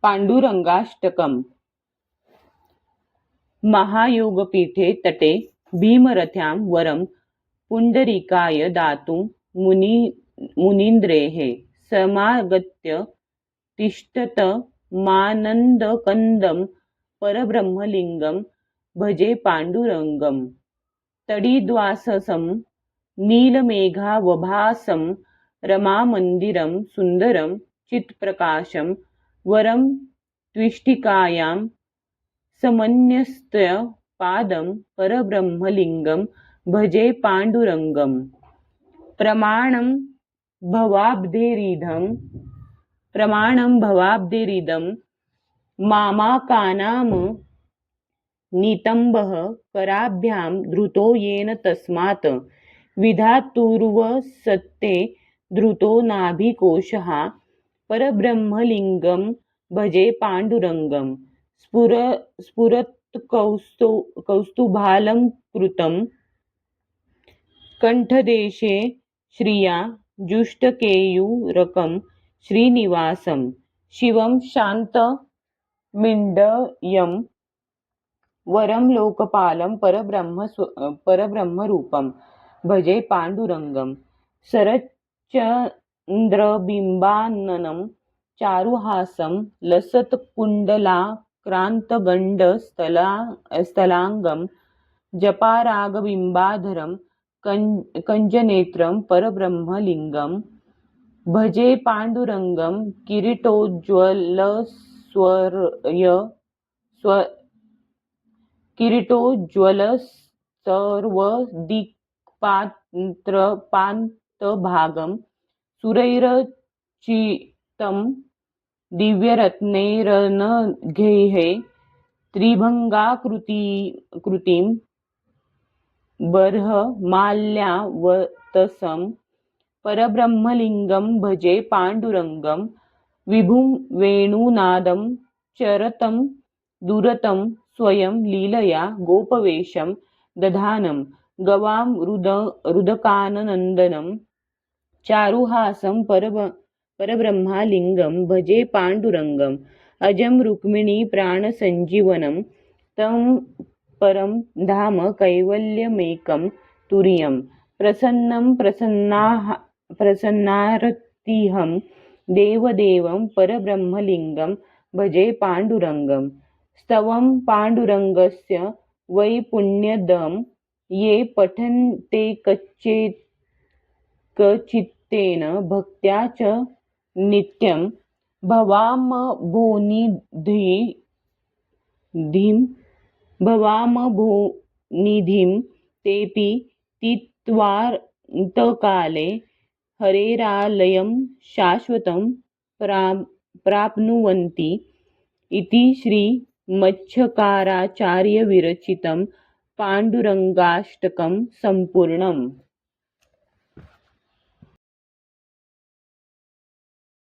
पांडुरंगाष्टकम्। महायोगपीठे तटे भीमरथ्यां वरं पुण्डरीकाय दातुं मुनीन्द्रैः समागत्य तिष्ठत मानन्दकन्दं परब्रह्मलिङ्गं भजे पाण्डुरङ्गम्। तडिद्वाससं नीलमेघावभासं रमामन्दिरं सुन्दरं चित्प्रकाशं वरं त्विष्टिकायां समन्यस्य पादं परब्रह्मलिङ्गं भजे पाण्डुरङ्गम्। प्रमाणं भवाब्धेरिदं मामाकानां नितम्बः कराभ्यां धृतो येन तस्मात् विधातुर्वसते धृतो नाभिकोशः परब्रह्मलिङ्गं भजे पाण्डुरङ्गम्। स्फुरत्कौस्तुभालङ्कृतं कण्ठदेशे श्रिया जुष्टकेयूरकं श्रीनिवासं शिवं शान्तमिडयं वरं लोकपालं परब्रह्मरूपं भजे पाण्डुरङ्गं। शरच्चन्द्रबिम्बाननं चारुहासं लसत्कुण्डलाक्रान्तगण्डस्थलाङ्गं जपारागबिम्बाधरं कञ्जनेत्रं परब्रह्मलिङ्गं भजे पाण्डुरङ्गं। किरीटोज्ज्वलसर्वदिक्पान्तभागं सुरैरचितं दिव्यरत्नैरनघैः त्रिभङ्गाकृतिं बर्हमाल्यावतंसं परब्रह्मलिङ्गं भजे पाण्डुरङ्गं। विभुं वेणुनादं चरतं दुरतं स्वयं लीलया गोपवेषं दधानं गवां रुदकानन्दनं चारुहासं परब्रह्मलिङ्गं भजे पाण्डुरङ्गम्। अजं रुक्मिणीप्राणसञ्जीवनं तं परं धाम कैवल्यमेकं तुर्यं प्रसन्नार्तिहं देवदेवं परब्रह्मलिङ्गं भजे पाण्डुरङ्गम्। स्तवं पाण्डुरङ्गस्य वै पुण्यदं ये पठन्तेकचित्तेन भक्त्या च नित्यं भवामभोनिधिं तेऽपि तीत्वान्तकाले हरेरालयं शाश्वतं प्राप्नुवन्ति इति श्रीमच्छकाराचार्यविरचितं पाण्डुरङ्गाष्टकं सम्पूर्णम्।